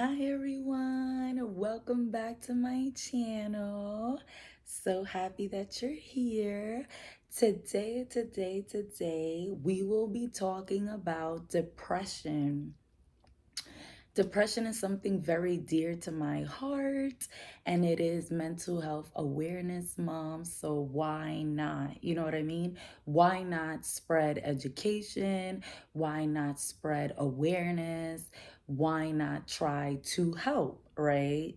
Hi everyone, welcome back to my channel. So happy that you're here. Today, we will be talking about depression. Depression is something very dear to my heart, and it is Mental Health Awareness Month. So, why not? You know what I mean? Why not spread education? Why not spread awareness? Why not try to help, right?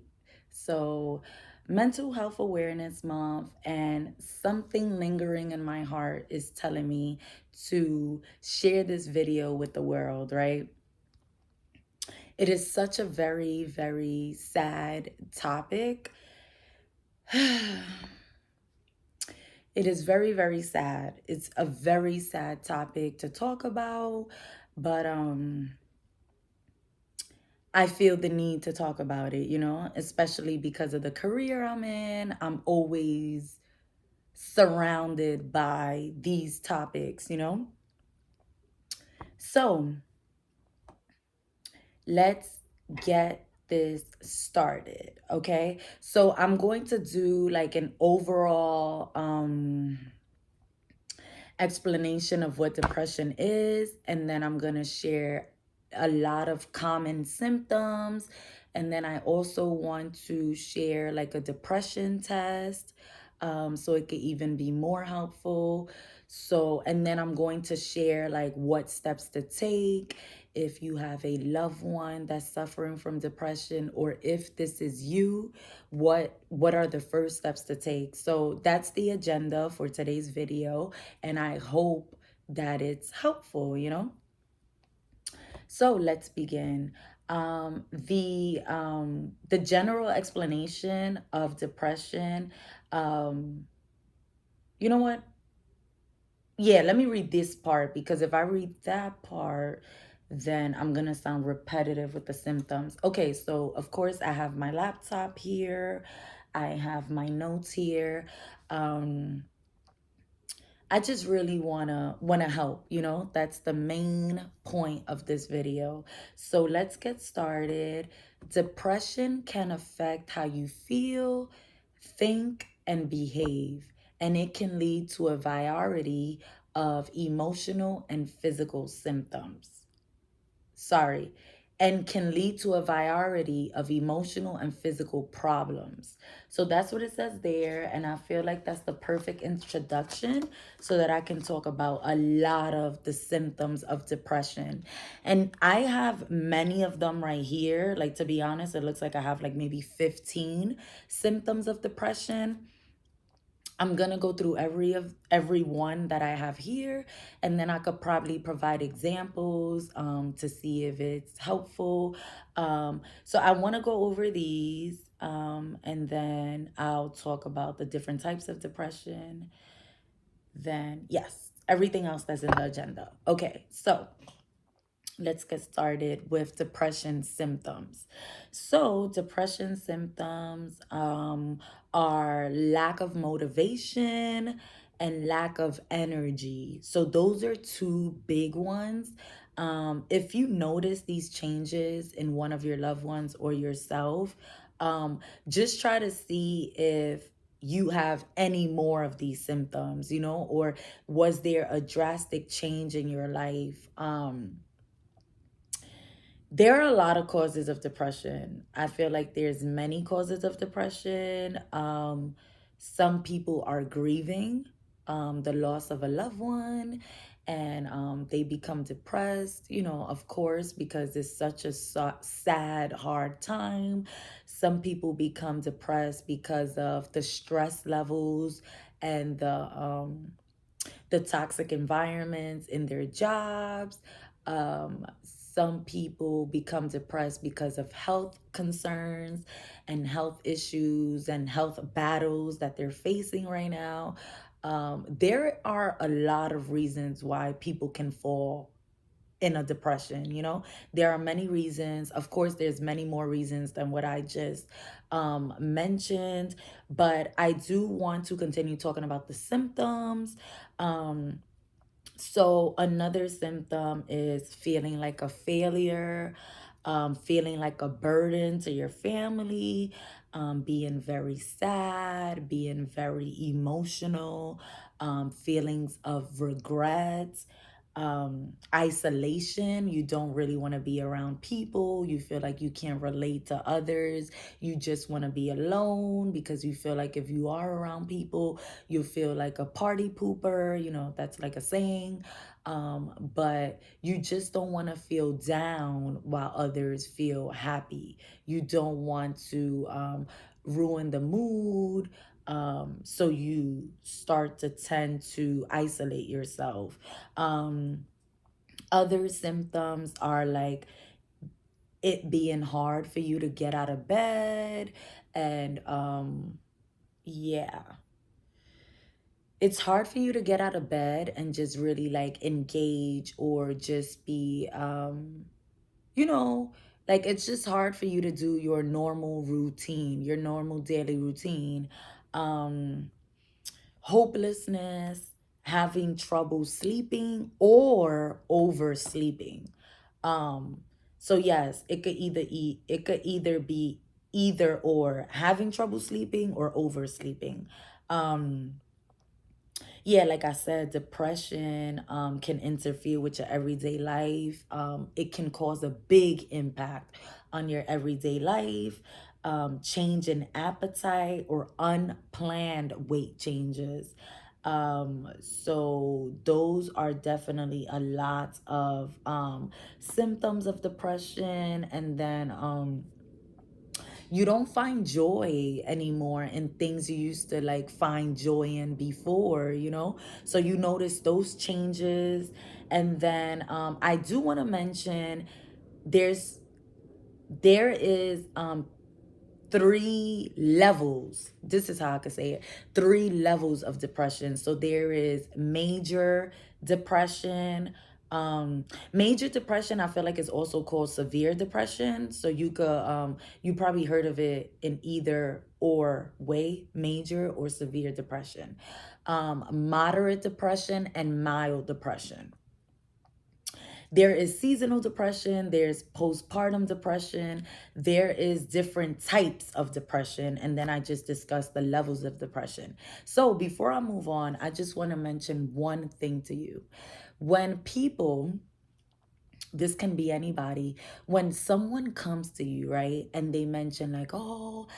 So, Mental Health Awareness Month, and something lingering in my heart is telling me to share this video with the world, right? It is such a very, very sad topic. It is very, very sad. It's a very sad topic to talk about, but I feel the need to talk about it, especially because of the career I'm in. I'm always surrounded by these topics. So, let's get this started, okay? So I'm going to do like an overall explanation of what depression is, and then I'm going to share a lot of common symptoms, and then I also want to share like a depression test, so it could even be more helpful. So, and then I'm going to share like what steps to take if you have a loved one that's suffering from depression, or if this is you, what are the first steps to take. So that's the agenda for today's video, and I hope that it's helpful. So let's begin. The general explanation of depression. Um, you know what? Yeah, let me read this part, because if I read that part, then I'm gonna sound repetitive with the symptoms. Okay, so of course I have my laptop here. I have my notes here. Um, I just really wanna help. That's the main point of this video. So let's get started. Depression can affect how you feel, think, and behave, and it can lead to a variety of emotional and physical symptoms. Sorry, and can lead to a variety of emotional and physical problems. So that's what it says there. And I feel like that's the perfect introduction so that I can talk about a lot of the symptoms of depression. And I have many of them right here. Like, to be honest, it looks like I have like maybe 15 symptoms of depression. I'm gonna go through every one that I have here, and then I could probably provide examples to see if it's helpful. So I want to go over these, and then I'll talk about the different types of depression. Then yes, everything else that's in the agenda. Okay, so let's get started with depression symptoms. So, depression symptoms are lack of motivation and lack of energy. So, those are two big ones. If you notice these changes in one of your loved ones or yourself, just try to see if you have any more of these symptoms, or was there a drastic change in your life? There are a lot of causes of depression. I feel like there's many causes of depression. Some people are grieving the loss of a loved one, and they become depressed, of course, because it's such a sad, hard time. Some people become depressed because of the stress levels and the toxic environments in their jobs. Some people become depressed because of health concerns and health issues and health battles that they're facing right now. There are a lot of reasons why people can fall in a depression. There are many reasons. Of course, there's many more reasons than what I just mentioned, but I do want to continue talking about the symptoms. So another symptom is feeling like a failure. feeling like a burden to your family, being very sad, being very emotional, feelings of regret, isolation. You don't really want to be around people. You feel like you can't relate to others. You just want to be alone because you feel like if you are around people, you feel like a party pooper. That's like a saying. But you just don't want to feel down while others feel happy. You don't want to ruin the mood. So you start to tend to isolate yourself. Um, Other symptoms are like it being hard for you to get out of bed, and yeah, it's hard for you to get out of bed and just really like engage or just be you know, like it's just hard for you to do your normal routine, your normal daily routine. Um, Hopelessness, having trouble sleeping or oversleeping. Um, so yes, it could either be either or having trouble sleeping or oversleeping. Um, yeah, like I said, depression can interfere with your everyday life. It can cause a big impact on your everyday life, change in appetite or unplanned weight changes. So those are definitely a lot of symptoms of depression. And then you don't find joy anymore in things you used to like find joy in before. So you notice those changes. And then I do want to mention there's there is three levels. This is how I could say it. Three levels of depression. So there is major depression. Major depression, I feel like, is also called severe depression. So you probably heard of it in either or way, major or severe depression. Moderate depression and mild depression. There is seasonal depression, there's postpartum depression, there is different types of depression, and then I just discussed the levels of depression. So before I move on, I just want to mention one thing to you. When people, this can be anybody, when someone comes to you, right, and they mention like, oh,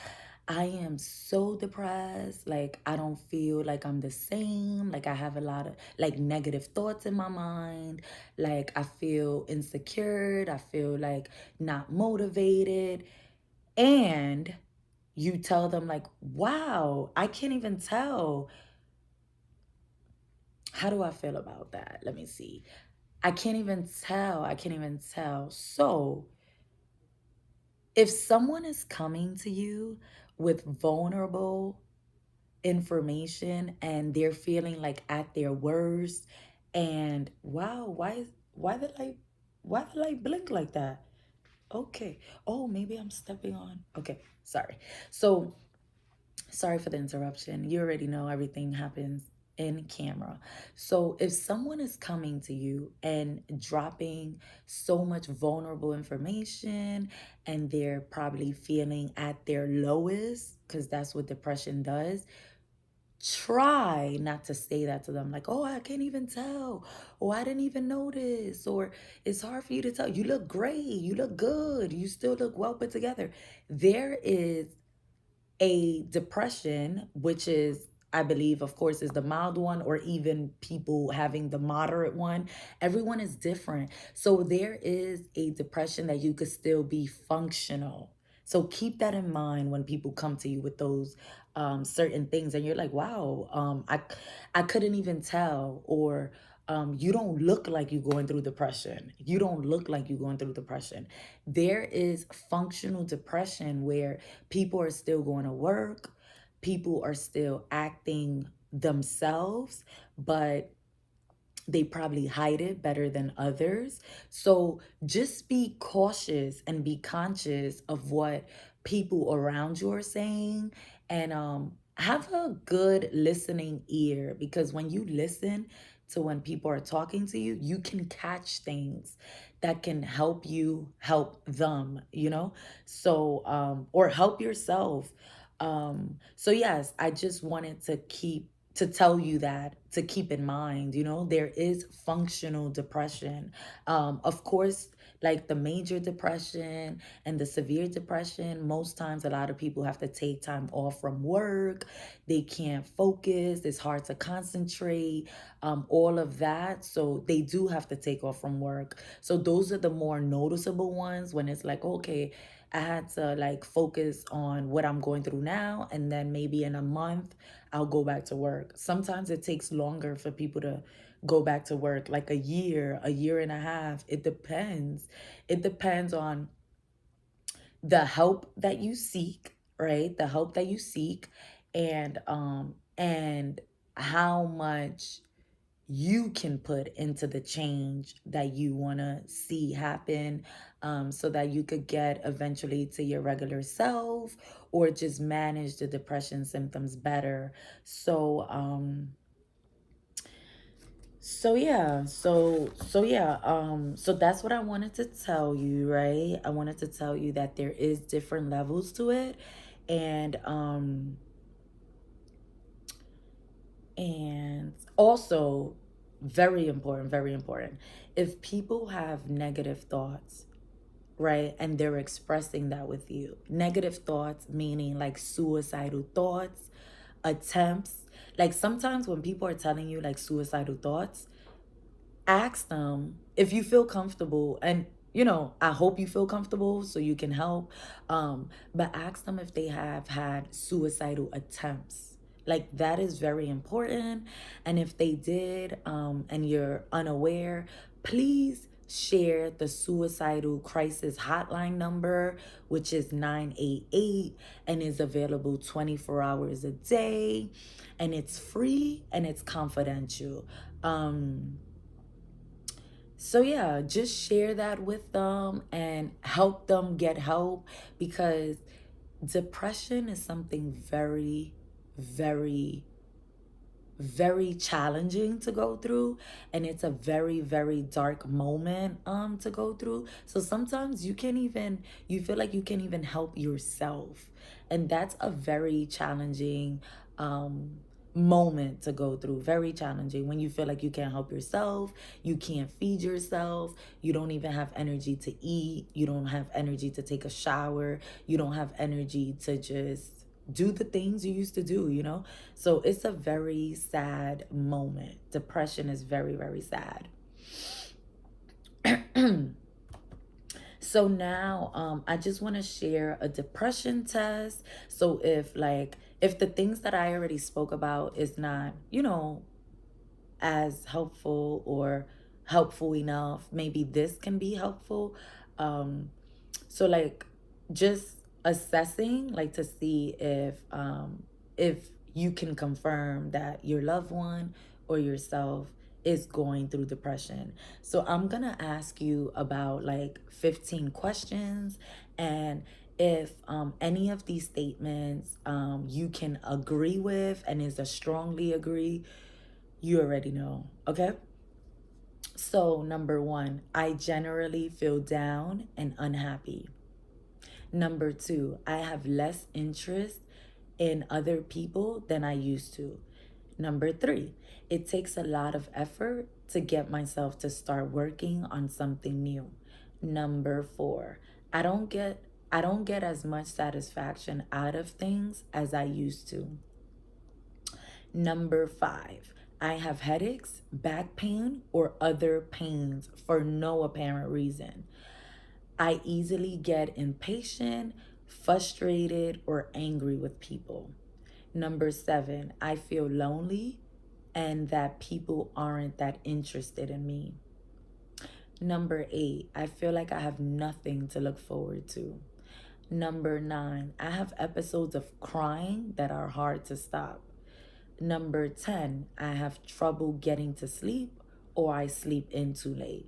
I am so depressed. Like, I don't feel like I'm the same. Like, I have a lot of like negative thoughts in my mind. Like, I feel insecure. I feel like not motivated. And you tell them, like, wow, I can't even tell. How do I feel about that? Let me see. I can't even tell. I can't even tell. So, if someone is coming to you with vulnerable information and they're feeling like at their worst, and wow, why the light blink like that? Okay. Oh, maybe I'm stepping on. Okay, sorry. So sorry for the interruption. You already know everything happens in camera. So if someone is coming to you and dropping so much vulnerable information, and they're probably feeling at their lowest, because that's what depression does, try not to say that to them, like, oh, I can't even tell, or I didn't even notice, or it's hard for you to tell. You look great, you look good, you still look well put together. There is a depression, which is, I believe, of course, is the mild one, or even people having the moderate one. Everyone is different. So there is a depression that you could still be functional. So keep that in mind when people come to you with those certain things, and you're like, wow, I couldn't even tell, or you don't look like you're going through depression. You don't look like you're going through depression. There is functional depression where people are still going to work, people are still acting themselves, but they probably hide it better than others. So just be cautious and be conscious of what people around you are saying, and have a good listening ear, because when you listen to when people are talking to you, you can catch things that can help you help them, so or help yourself. So yes, I just wanted to tell you that, to keep in mind, there is functional depression. Of course, like the major depression and the severe depression, most times a lot of people have to take time off from work. They can't focus, it's hard to concentrate, all of that. So they do have to take off from work. So those are the more noticeable ones, when it's like, okay, I had to like focus on what I'm going through now, and then maybe in a month I'll go back to work. Sometimes it takes longer for people to go back to work, like a year and a half. It depends. It depends on the help that you seek, right? The help that you seek, and how much you can put into the change that you want to see happen, so that you could get eventually to your regular self, or just manage the depression symptoms better. So so yeah so so yeah um so that's what I wanted to tell you, right? I wanted to tell you that there is different levels to it. And um and also, very important, if people have negative thoughts, right, and they're expressing that with you, negative thoughts meaning like suicidal thoughts, attempts, like sometimes when people are telling you like suicidal thoughts, ask them if you feel comfortable. And I hope you feel comfortable so you can help. But ask them if they have had suicidal attempts. Like, that is very important. And if they did, and you're unaware, please share the suicidal crisis hotline number, which is 988, and is available 24 hours a day, and it's free and it's confidential. So yeah, just share that with them and help them get help, because depression is something very, very, very challenging to go through, and it's a very, very dark moment to go through. So sometimes you feel like you can't even help yourself, and that's a very challenging um moment to go through. Very challenging when you feel like you can't help yourself, you can't feed yourself, you don't even have energy to eat, you don't have energy to take a shower, you don't have energy to just do the things you used to do. So it's a very sad moment. Depression is very, very sad. So now, I just want to share a depression test. So if the things that I already spoke about is not, as helpful or helpful enough, maybe this can be helpful. So like, just assessing, like, to see if you can confirm that your loved one or yourself is going through depression. So I'm gonna ask you about like 15 questions, and if any of these statements you can agree with and is a strongly agree, you already know. Okay. So number one, I generally feel down and unhappy. Number two, I have less interest in other people than I used to. Number three, it takes a lot of effort to get myself to start working on something new. Number four, I don't get I don't get as much satisfaction out of things as I used to. Number five, I have headaches, back pain, or other pains for no apparent reason. I easily get impatient, frustrated, or angry with people. Number seven, I feel lonely and that people aren't that interested in me. Number eight, I feel like I have nothing to look forward to. Number nine, I have episodes of crying that are hard to stop. Number 10, I have trouble getting to sleep, or I sleep in too late.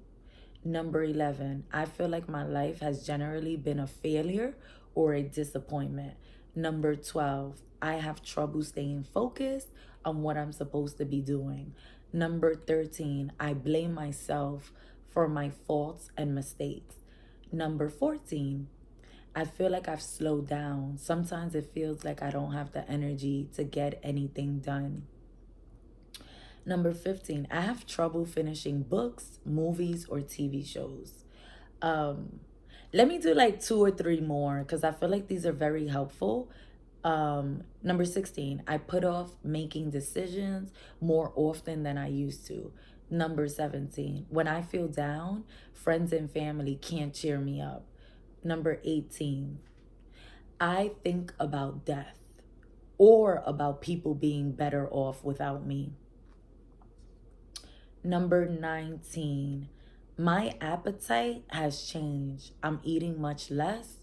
Number 11, I feel like my life has generally been a failure or a disappointment. Number 12, I have trouble staying focused on what I'm supposed to be doing. Number 13, I blame myself for my faults and mistakes. Number 14, I feel like I've slowed down. Sometimes it feels like I don't have the energy to get anything done. Number 15, I have trouble finishing books, movies, or TV shows. Um, Let me do like two or three more because I feel like these are very helpful. Number 16, I put off making decisions more often than I used to. Number 17, when I feel down, friends and family can't cheer me up. Number 18, I think about death or about people being better off without me. Number 19, my appetite has changed. I'm eating much less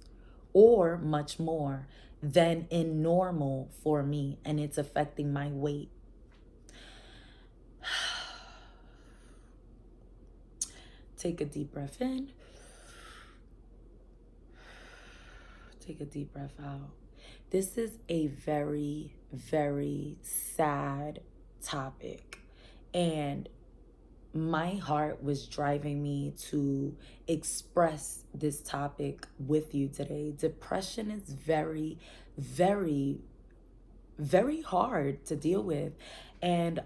or much more than in normal for me, and it's affecting my weight. Take a deep breath in, take a deep breath out. This is a very, very sad topic, and my heart was driving me to express this topic with you today. Depression is very, very, very hard to deal with. And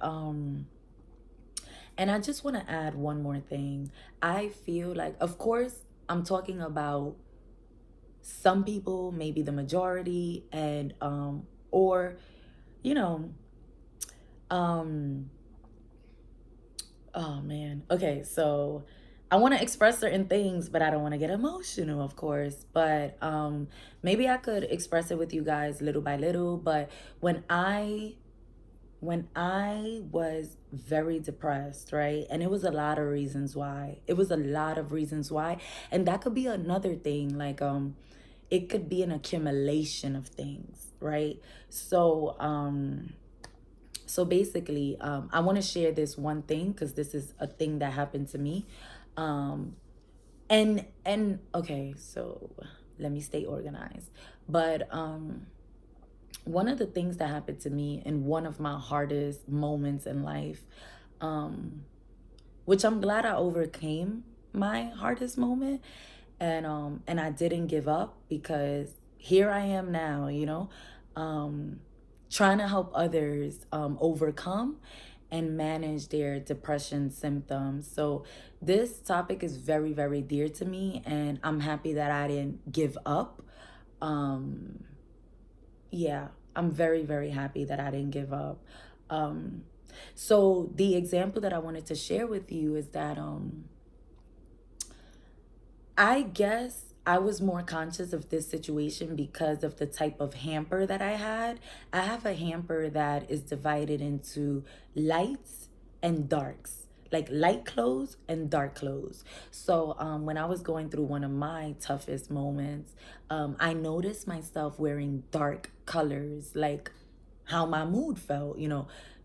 and I just want to add one more thing. I feel like, of course, I'm talking about some people, maybe the majority, and or you know, um oh man. Okay, so I want to express certain things, but I don't want to get emotional, of course. But maybe I could express it with you guys little by little. But when I was very depressed, right? And it was a lot of reasons why. It was a lot of reasons why. And that could be another thing. Like it could be an accumulation of things, right? So basically, I want to share this one thing because this is a thing that happened to me. Um, and okay, so let me stay organized. But one of the things that happened to me in one of my hardest moments in life, um, which I'm glad I overcame my hardest moment, and I didn't give up because here I am now, um, trying to help others overcome and manage their depression symptoms. So this topic is very, very dear to me, and I'm happy that I didn't give up. Um, yeah, I'm very, very happy that I didn't give up. Um, so the example that I wanted to share with you is that I guess I was more conscious of this situation because of the type of hamper that I had. I have a hamper that is divided into lights and darks, like light clothes and dark clothes. So when I was going through one of my toughest moments, I noticed myself wearing dark colors, like how my mood felt,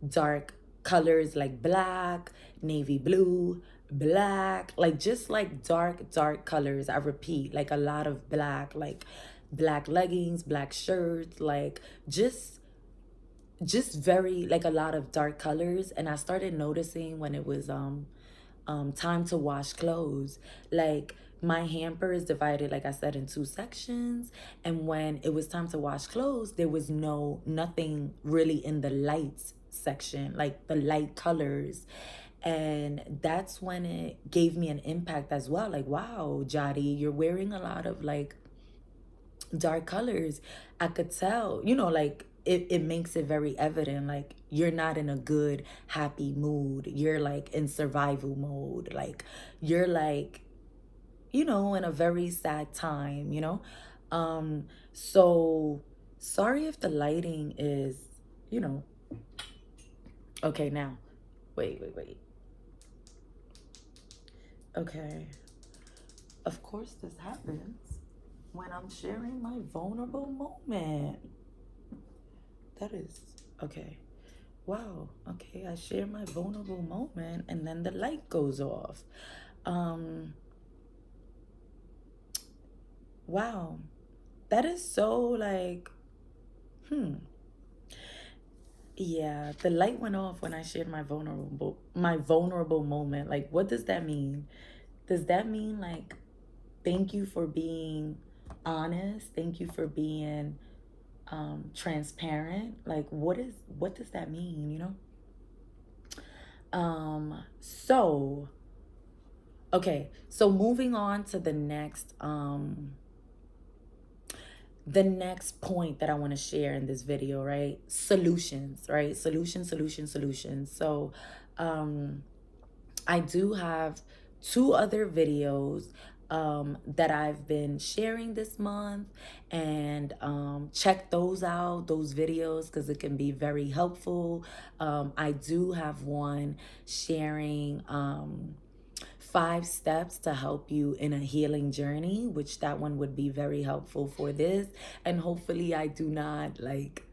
dark colors like black, navy blue, black, like just like dark, dark colors. I repeat, like a lot of black, like black leggings, black shirts, like just very like a lot of dark colors. And I started noticing when it was time to wash clothes, like my hamper is divided, like I said, in two sections. And when it was time to wash clothes, there was nothing really in the lights section, like the light colors. And that's when it gave me an impact as well, like, wow, Jadi, you're wearing a lot of like dark colors. I could tell, like it makes it very evident, like you're not in a good, happy mood. You're like in survival mode. Like you're like, in a very sad time, So sorry if the lighting is, you know, okay, now, wait. Okay. Of course, this happens when I'm sharing my vulnerable moment. That is okay. Wow. Okay, I share my vulnerable moment and then the light goes off. Um wow. That is so like yeah, the light went off when I shared my vulnerable moment. Like what does that mean? Does that mean like thank you for being honest? Thank you for being transparent? Like what does that mean, you know? So okay, so moving on to the next point that I want to share in this video, right? Solutions, right? Solutions. So I do have two other videos that I've been sharing this month, and check those out, those videos, because it can be very helpful. I do have one sharing 5 steps to help you in a healing journey, which that one would be very helpful for this. And hopefully I do not like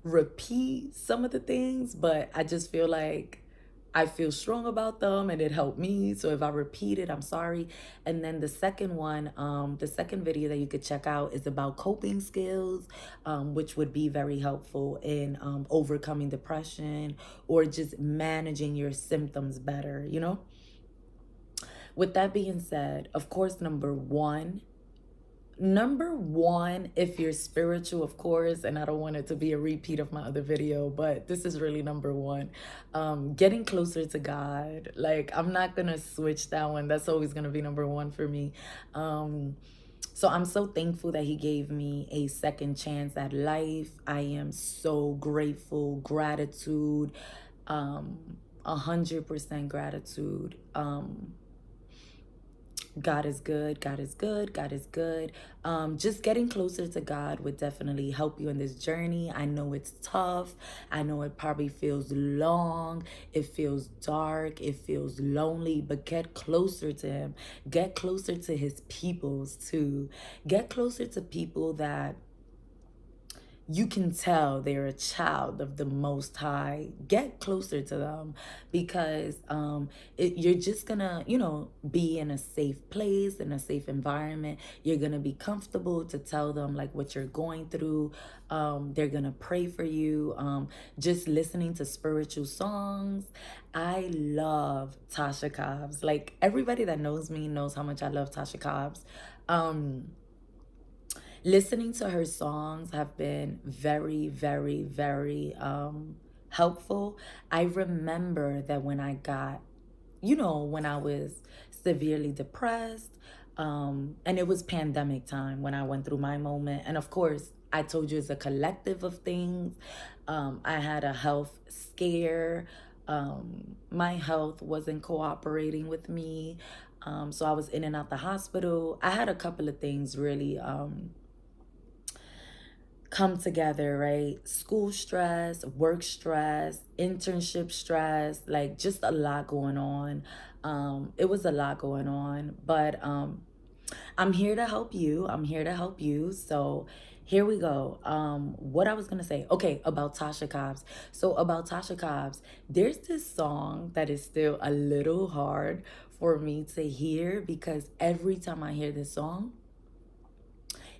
repeat some of the things, but I just feel like I feel strong about them and it helped me. So if I repeat it, I'm sorry. And then the second one, the second video that you could check out is about coping skills, which would be very helpful in overcoming depression or just managing your symptoms better, you know? With that being said, of course, number one, if you're spiritual, of course, and I don't want it to be a repeat of my other video, but this is really number one, getting closer to God. Like, I'm not gonna switch that one. That's always gonna be number one for me. So I'm so thankful that he gave me a second chance at life. I am so grateful, gratitude, 100% gratitude. God is good. God is good. God is good. Just getting closer to God would definitely help you in this journey. I know it's tough. I know it probably feels long. It feels dark. It feels lonely, but get closer to Him. Get closer to His peoples too. Get closer to people that you can tell they're a child of the Most High. Get closer to them, because you're just gonna, be in a safe place, in a safe environment. You're gonna be comfortable to tell them like what you're going through. They're gonna pray for you. Just listening to spiritual songs. I love Tasha Cobbs. Like, everybody that knows me knows how much I love Tasha Cobbs. Listening to her songs have been very, very, very helpful. I remember that when I got, when I was severely depressed, and it was pandemic time when I went through my moment. And of course, I told you it's a collective of things. I had a health scare. My health wasn't cooperating with me. So I was in and out the hospital. I had a couple of things really come together, right? School stress, work stress, internship stress, like just a lot going on. It was a lot going on, but I'm here to help you. I'm here to help you. So here we go. What I was gonna say, okay, about Tasha Cobbs. So about Tasha Cobbs, there's this song that is still a little hard for me to hear, because every time I hear this song,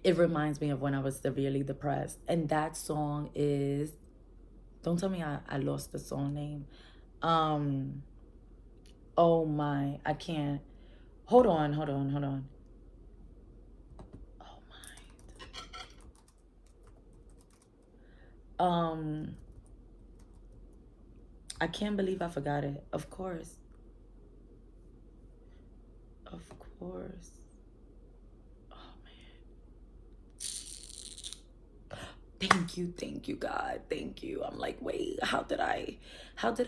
it reminds me of when I was severely depressed. And that song is, don't tell me I lost the song name. Um, oh my, I can't. Hold on. Oh my. I can't believe I forgot it. Of course. Of course. Oh thank you, God, thank you. I'm like, wait, how did I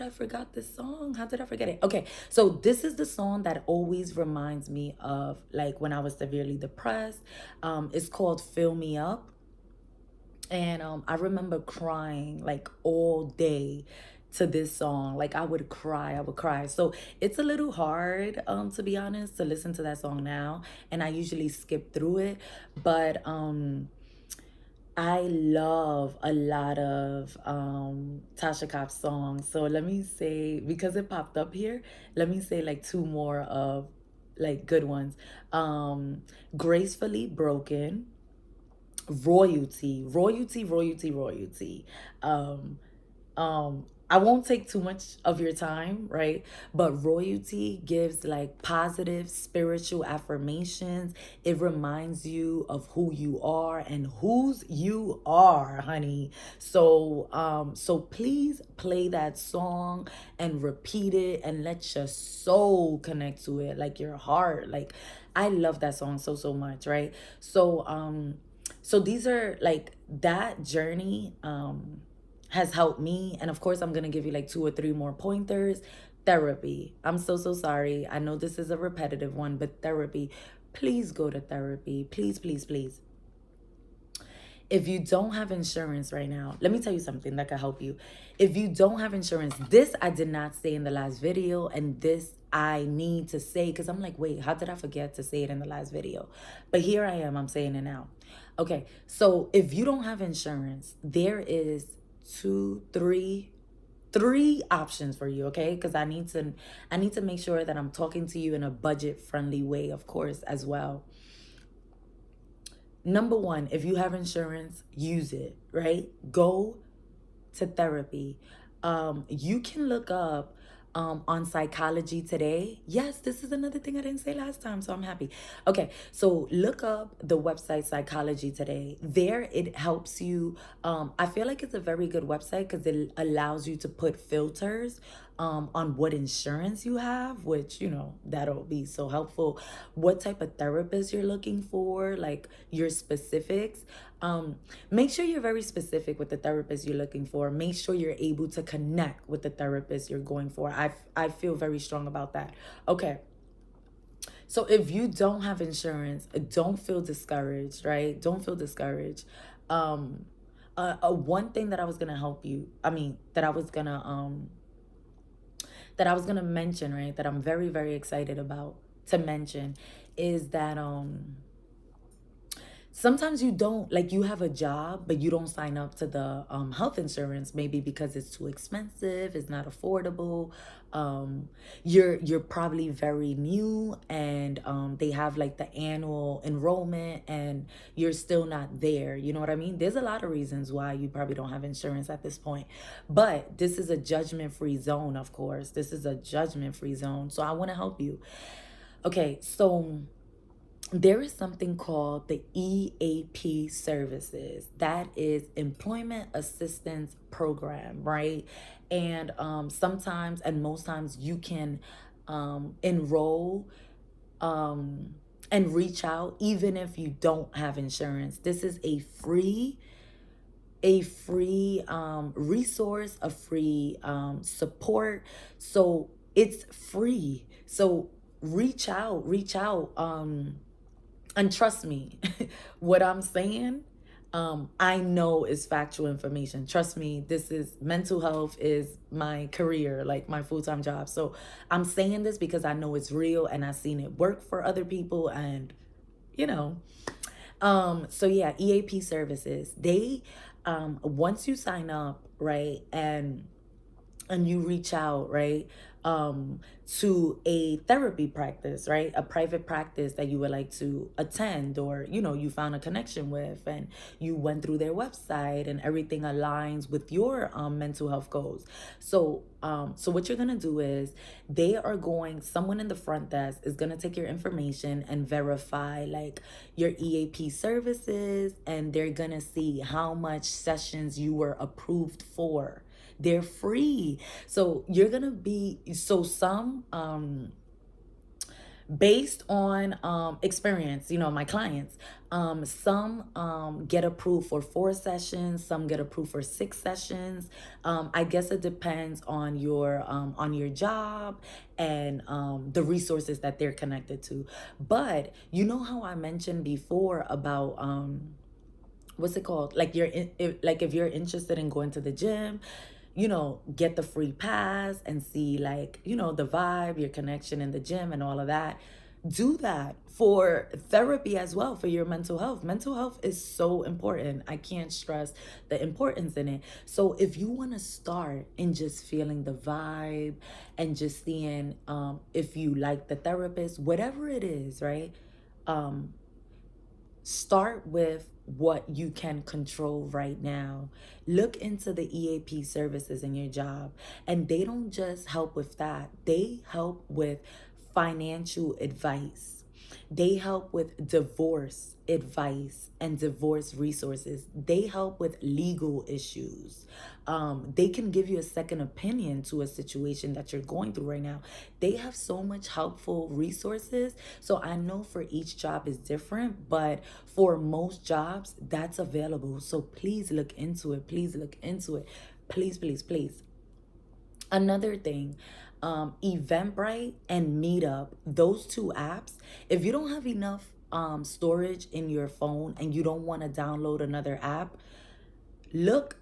forget this song? How did I forget it? Okay, so this is the song that always reminds me of like when I was severely depressed. It's called Fill Me Up. And I remember crying like all day to this song. Like, I would cry. So it's a little hard, to be honest, to listen to that song now, and I usually skip through it. But I love a lot of Tasha Cobbs songs. So let me say, because it popped up here, let me say like two more of like good ones. Um, Gracefully Broken, Royalty. Um, I won't take too much of your time, right? But royalty gives like positive spiritual affirmations. It reminds you of who you are and whose you are, honey. So please play that song and repeat it and let your soul connect to it, like your heart. Like I love that song so much, right? So these are like that journey has helped me. And of course, I'm going to give you like 2 or 3 more pointers. Therapy. I'm so sorry. I know this is a repetitive one, but therapy. Please go to therapy. Please. If you don't have insurance right now, let me tell you something that could help you. If you don't have insurance, this I did not say in the last video, and this I need to say because I'm like, wait, how did I forget to say it in the last video? But here I am, I'm saying it now. Okay, so if you don't have insurance, there is two, three options for you, okay? Because I need to make sure that I'm talking to you in a budget friendly way, of course, as well. Number one, if you have insurance, use it, right? Go to therapy. You can look up on Psychology Today. Yes, this is another thing I didn't say last time, so I'm happy. Okay, so look up the website Psychology Today. There, it helps you. I feel like it's a very good website because it allows you to put filters on what insurance you have, which, that'll be so helpful. What type of therapist you're looking for, like your specifics. Make sure you're very specific with the therapist you're looking for. Make sure you're able to connect with the therapist you're going for. I feel very strong about that. Okay. So if you don't have insurance, don't feel discouraged, right? Don't feel discouraged. Um, one thing that I was gonna help you. I mean, that I was gonna mention, right? That I'm very excited about to mention is that sometimes you don't, like, you have a job but you don't sign up to the health insurance, maybe because it's too expensive, it's not affordable. You're probably very new, and they have like the annual enrollment and you're still not there. You know what I mean? There's a lot of reasons why you probably don't have insurance at this point, but this is a judgment free zone. Of course, this is a judgment free zone, so I want to help you. Okay, so there is something called the EAP services. That is Employment Assistance Program, right? And sometimes, and most times, you can enroll and reach out even if you don't have insurance. This is a free resource, a free support. So it's free. So reach out. And trust me, what I'm saying, I know is factual information. Trust me, this is mental health is my career, like my full-time job. So I'm saying this because I know it's real and I've seen it work for other people, and you know. So yeah, EAP services. They once you sign up, right, and you reach out, right, to a therapy practice, right, a private practice that you would like to attend, or you found a connection with, and you went through their website and everything aligns with your mental health goals. So what you're gonna do is someone in the front desk is gonna take your information and verify like your EAP services, and they're gonna see how much sessions you were approved for. They're free. So you're gonna be so some based on experience, my clients, some get approved for 4 sessions, some get approved for 6 sessions. I guess it depends on your job and the resources that they're connected to. But you know how I mentioned before about what's it called, like if you're interested in going to the gym, get the free pass and see, like, the vibe, your connection in the gym and all of that. Do that for therapy as well, for your mental health is so important. I can't stress the importance in it. So if you want to start in just feeling the vibe and just seeing if you like the therapist, whatever it is, right, um Start with what you can control right now. Look into the EAP services in your job, and they don't just help with that, they help with financial advice. They help with divorce advice and divorce resources. They help with legal issues. They can give you a second opinion to a situation that you're going through right now. They have so much helpful resources. So I know for each job is different, but for most jobs, that's available. So please look into it. Please look into it. Please, please, please. Another thing, Eventbrite and Meetup, those two apps, if you don't have enough storage in your phone and you don't want to download another app, look,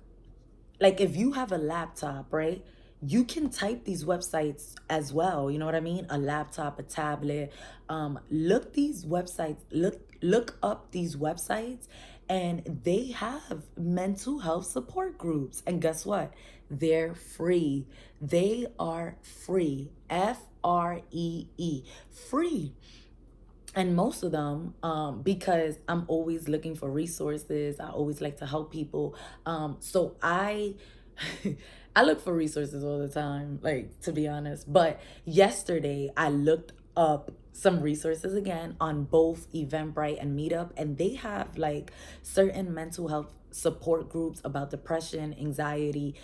like if you have a laptop, right? You can type these websites as well. You know what I mean? A laptop, a tablet. Look up these websites, and they have mental health support groups. And guess what? They're free. They are free. FREE. Free. And most of them, because I'm always looking for resources, I always like to help people. So I I look for resources all the time, like, to be honest. But yesterday I looked up some resources again on both Eventbrite and Meetup, and they have like certain mental health support groups about depression, anxiety,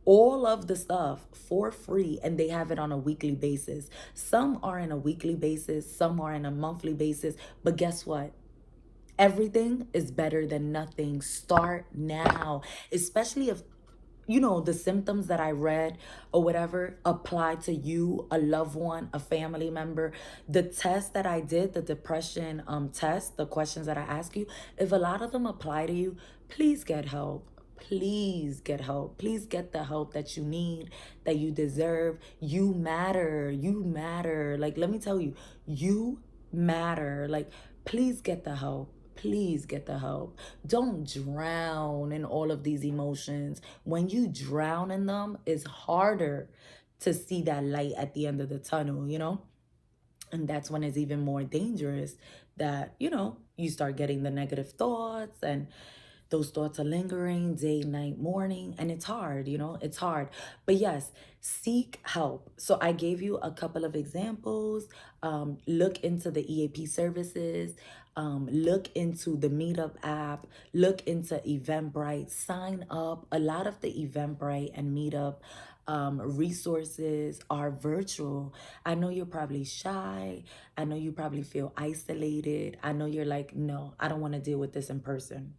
all of the stuff for free, and they have it on a weekly basis. Some are in a weekly basis, some are in a monthly basis, but guess what? Everything is better than nothing. Start now, especially if the symptoms that I read or whatever apply to you, a loved one, a family member. The test that I did, the depression test, the questions that I ask you, if a lot of them apply to you, please get help. Please get help. Please get the help that you need, that you deserve. You matter. You matter. Like, let me tell you, you matter. Like, please get the help. Please get the help. Don't drown in all of these emotions. When you drown in them, it's harder to see that light at the end of the tunnel. And that's when it's even more dangerous that, you start getting the negative thoughts, and those thoughts are lingering day, night, morning, and it's hard. It's hard. But yes, seek help. So I gave you a couple of examples. Look into the EAP services. Look into the Meetup app. Look into Eventbrite. Sign up. A lot of the Eventbrite and Meetup resources are virtual. I know you're probably shy. I know you probably feel isolated. I know you're like, no, I don't want to deal with this in person.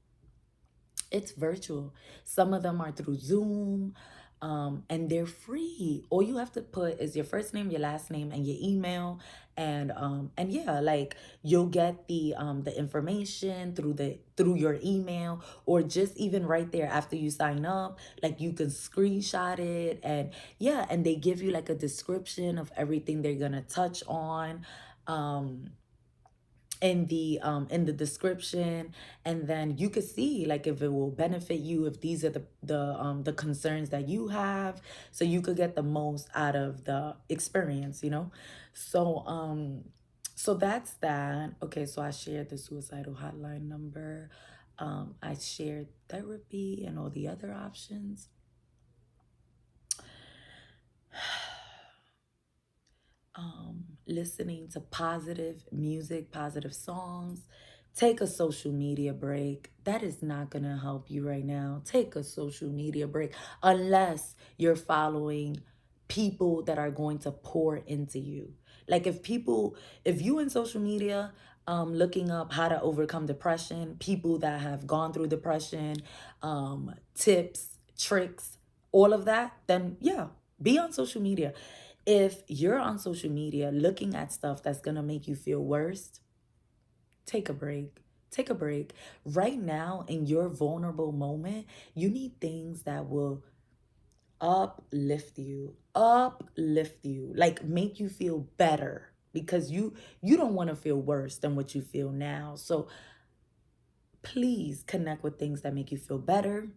It's virtual. Some of them are through Zoom, and they're free. All you have to put is your first name, your last name, and your email, and yeah, like you'll get the information through your email, or just even right there after you sign up, like you can screenshot it, and yeah, and they give you like a description of everything they're gonna touch on. Um, in the description, and then you could see like if it will benefit you, if these are the concerns that you have, so you could get the most out of the experience. So that's that. Okay, so I shared the suicidal hotline number. I shared therapy and all the other options. Listening to positive music, positive songs. Take a social media break. That is not going to help you right now. Take a social media break unless you're following people that are going to pour into you. Like if you in social media looking up how to overcome depression, people that have gone through depression, tips, tricks, all of that, then yeah, be on social media. If you're on social media looking at stuff that's going to make you feel worse, take a break. Take a break. Right now, in your vulnerable moment, you need things that will uplift you, like make you feel better, because you don't want to feel worse than what you feel now. So please connect with things that make you feel better.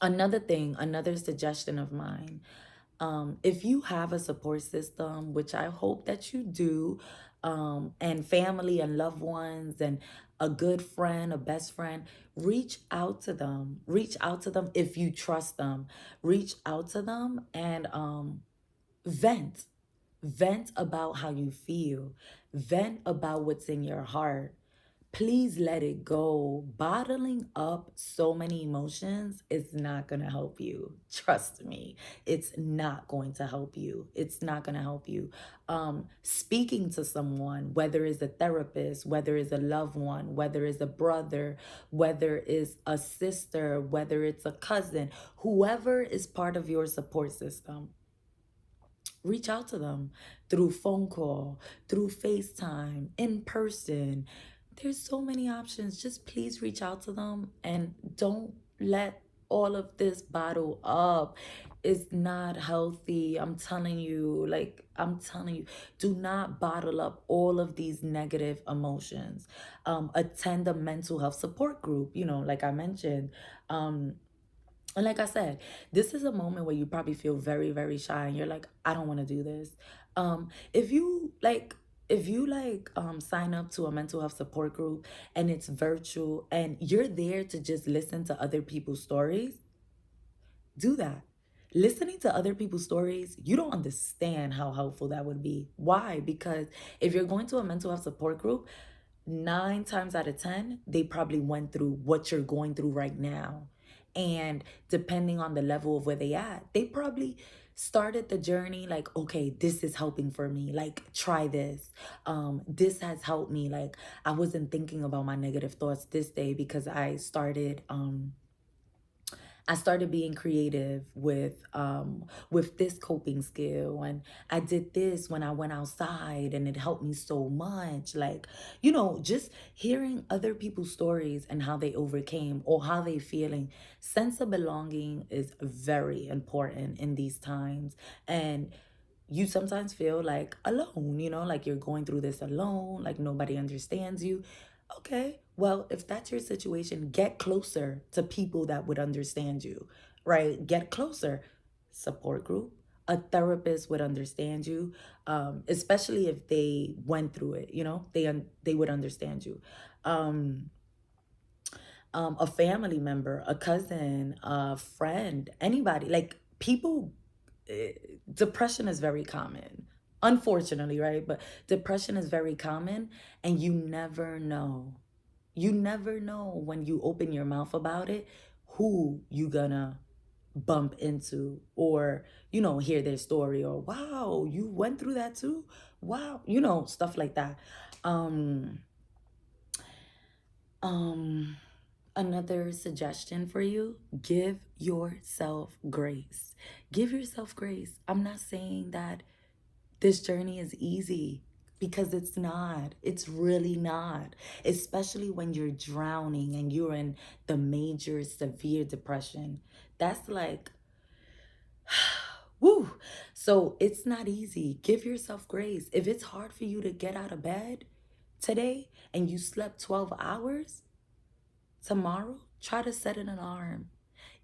Another thing, another suggestion of mine, if you have a support system, which I hope that you do, and family and loved ones and a good friend, a best friend, reach out to them. Reach out to them if you trust them. Reach out to them and vent. Vent about how you feel. Vent about what's in your heart. Please let it go. Bottling up so many emotions is not going to help you. Trust me. It's not going to help you. It's not going to help you. Speaking to someone, whether it's a therapist, whether it's a loved one, whether it's a brother, whether it's a sister, whether it's a cousin, whoever is part of your support system, reach out to them through phone call, through FaceTime, in person. There's so many options. Just please reach out to them and don't let all of this bottle up. It's not healthy. I'm telling you, I'm telling you, do not bottle up all of these negative emotions. Attend a mental health support group, like I mentioned. And like I said, this is a moment where you probably feel very, very shy and you're like, I don't want to do this. If you sign up to a mental health support group and it's virtual and you're there to just listen to other people's stories, do that. Listening to other people's stories, you don't understand how helpful that would be. Why? Because if you're going to a mental health support group, 9 times out of 10, they probably went through what you're going through right now. And depending on the level of where they at, they probably started the journey like, okay, this is helping for me. Like, try this. This has helped me. Like, I wasn't thinking about my negative thoughts this day because I started being creative with this coping skill, and I did this when I went outside and it helped me so much. Like, just hearing other people's stories and how they overcame or how they feeling. Sense of belonging is very important in these times. And you sometimes feel like alone, like you're going through this alone, like nobody understands you. Okay, well, if that's your situation, get closer to people that would understand you, right? Get closer. Support group, a therapist would understand you, especially if they went through it. They would understand you. Um, a family member, a cousin, a friend, anybody, like people. eh, Depression is very common, unfortunately, right? But depression is very common, and you never know when you open your mouth about it who you gonna bump into, or hear their story, or wow, you went through that too. Wow, stuff like that. um um Another suggestion for you: give yourself grace. Give yourself grace. I'm not saying that this journey is easy, because it's not. It's really not. Especially when you're drowning and you're in the major severe depression. That's like, woo. So it's not easy. Give yourself grace. If it's hard for you to get out of bed today and you slept 12 hours, tomorrow, try to set an alarm.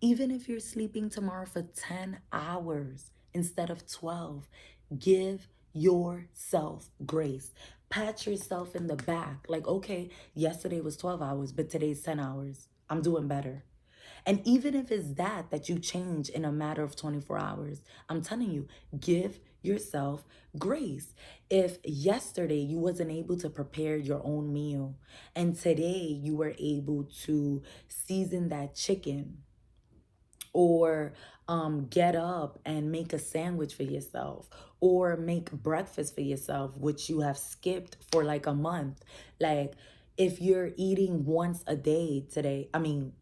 Even if you're sleeping tomorrow for 10 hours instead of 12, give yourself grace. Pat yourself in the back. Like, okay, yesterday was 12 hours, but today's 10 hours. I'm doing better. And even if it's that you change in a matter of 24 hours, I'm telling you, give yourself grace. If yesterday you wasn't able to prepare your own meal and today you were able to season that chicken, or get up and make a sandwich for yourself, or make breakfast for yourself, which you have skipped for like a month. Like, if you're eating once a day today, I mean,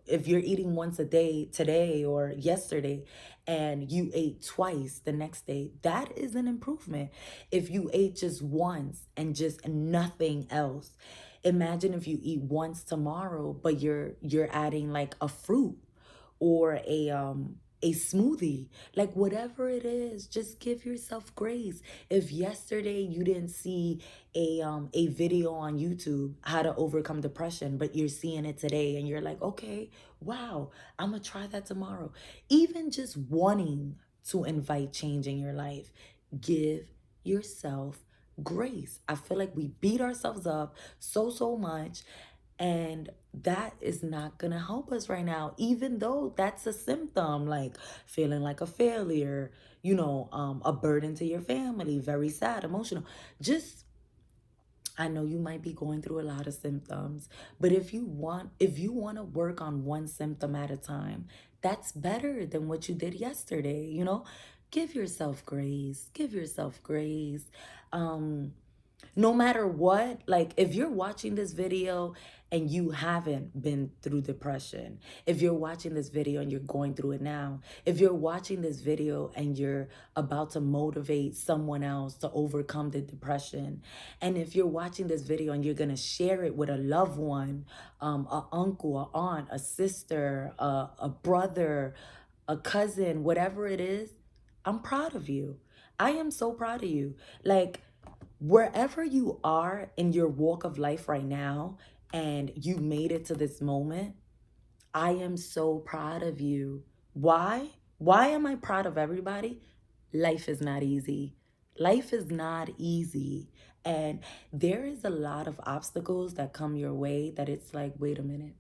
if you're eating once a day today or yesterday, and you ate twice the next day, that is an improvement. If you ate just once and just nothing else, imagine if you eat once tomorrow, but you're adding like a fruit, or a smoothie. Like, whatever it is, just give yourself grace. If yesterday you didn't see a video on YouTube how to overcome depression, but you're seeing it today and you're like, okay, wow, I'm gonna try that tomorrow. Even just wanting to invite change in your life, give yourself grace. I feel like we beat ourselves up so much, and that is not gonna help us right now, even though that's a symptom, like feeling like a failure, a burden to your family, very sad, emotional. Just, I know you might be going through a lot of symptoms, but if you want to work on one symptom at a time, that's better than what you did yesterday. Give yourself grace. Give yourself grace. Um no matter what, like if you're watching this video and you haven't been through depression, if you're watching this video and you're going through it now, if you're watching this video and you're about to motivate someone else to overcome the depression, and if you're watching this video and you're going to share it with a loved one, a uncle, a aunt, a sister, a brother, a cousin, whatever it is, I'm proud of you. I am so proud of you. Like, wherever you are in your walk of life right now and you made it to this moment, I am so proud of you. Why? Why am I proud of everybody? Life is not easy. Life is not easy. And there is a lot of obstacles that come your way that it's like, wait a minute.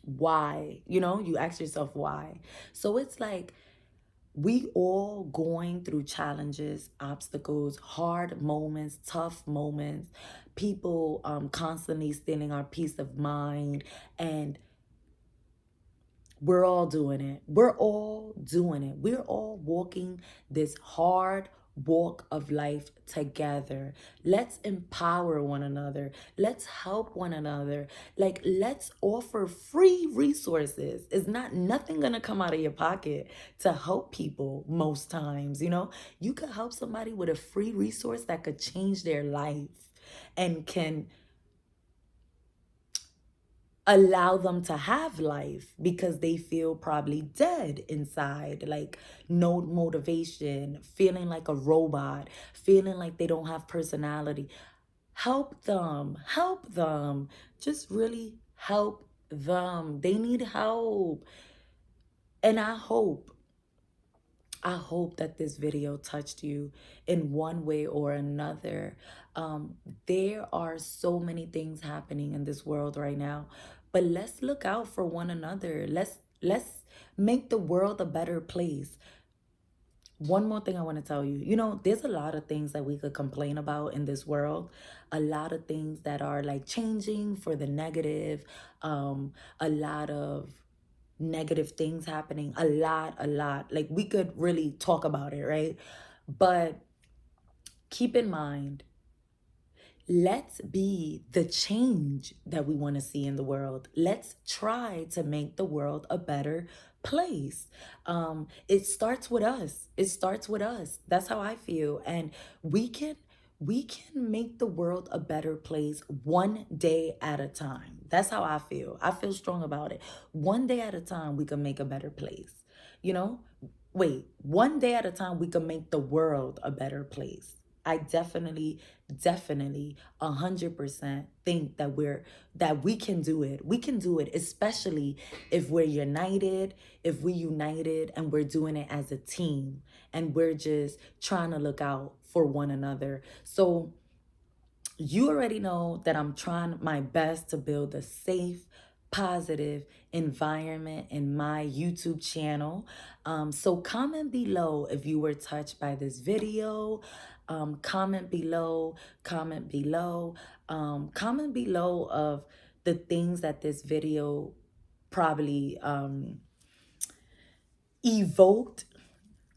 Why? You ask yourself why. So it's like, we all going through challenges, obstacles, hard moments, tough moments, people constantly stealing our peace of mind, and we're all doing it. We're all doing it. We're all walking this hard walk of life together. Let's empower one another. Let's help one another. Like, let's offer free resources. It's not nothing gonna come out of your pocket to help people most times. You could help somebody with a free resource that could change their life and can allow them to have life, because they feel probably dead inside, like no motivation, feeling like a robot, feeling like they don't have personality. Help them, help them, just really help them. They need help. And I hope that this video touched you in one way or another. There are so many things happening in this world right now, but let's look out for one another. Let's make the world a better place. One more thing I want to tell you. There's a lot of things that we could complain about in this world. A lot of things that are like changing for the negative. A lot of negative things happening, a lot, like we could really talk about it, right? But keep in mind, let's be the change that we want to see in the world. Let's try to make the world a better place. It starts with us. It starts with us. That's how I feel. And we can we can make the world a better place one day at a time. That's how I feel. I feel strong about it. One day at a time, we can make a better place. You know? Wait, one day at a time, we can make the world a better place. I definitely 100% think that we can do it. We can do it, especially if we're united, if we united and we're doing it as a team and we're just trying to look out for one another. So you already know that I'm trying my best to build a safe, positive environment in my YouTube channel. So comment below if you were touched by this video. Comment below, comment below, comment below of the things that this video probably evoked.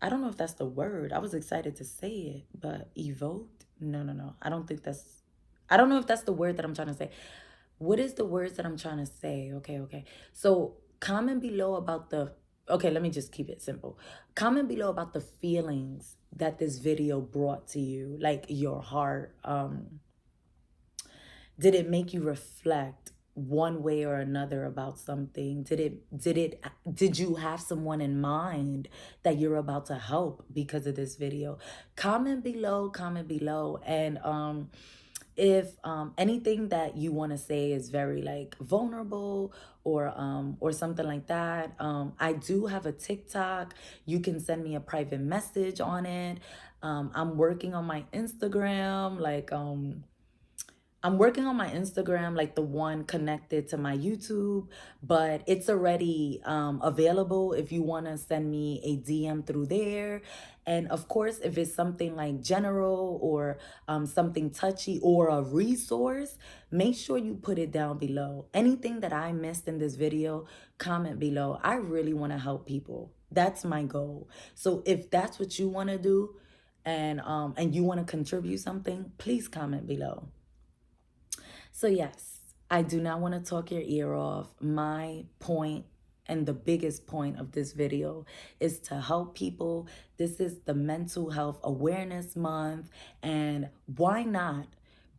I don't know if that's the word. I was excited to say it, but evoked? No, no, no. I don't know if that's the word that I'm trying to say. What is the words that I'm trying to say? Okay, okay. So comment below about okay, let me just keep it simple. Comment below about the feelings that this video brought to you, like your heart. Did it make you reflect one way or another about something? Did you have someone in mind that you're about to help because of this video? Comment below, comment below. And if anything that you want to say is very like vulnerable or something like that, I do have a TikTok. You can send me a private message on it. I'm working on my Instagram, I'm working on my Instagram, like the one connected to my YouTube, but it's already available if you want to send me a DM through there. And of course, if it's something like general or something touchy or a resource, make sure you put it down below. Anything that I missed in this video, comment below. I really want to help people. That's my goal. So if that's what you want to do, and you want to contribute something, please comment below. So, yes, I do not want to talk your ear off. My point and the biggest point of this video is to help people. This is the Mental Health Awareness Month, and why not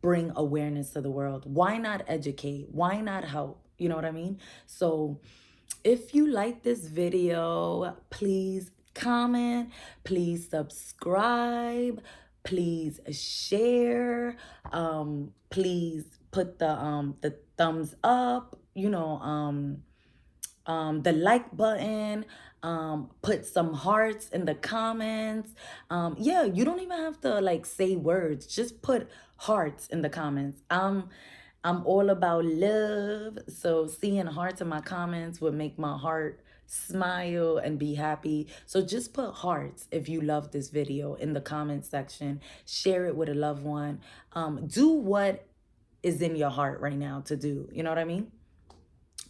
bring awareness to the world? Why not educate? Why not help? You know what I mean? So, if you like this video, please comment, please subscribe, please share, please put the thumbs up, the like button, put some hearts in the comments. Yeah, you don't even have to like say words, just put hearts in the comments. I'm all about love, so seeing hearts in my comments would make my heart smile and be happy. So just put hearts if you love this video in the comment section. Share it with a loved one. Do what is in your heart right now to do, you know what I mean?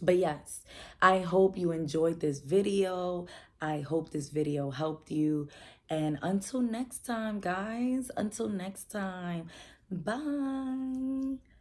But yes, I hope you enjoyed this video. I hope this video helped you. And until next time, guys, until next time, bye.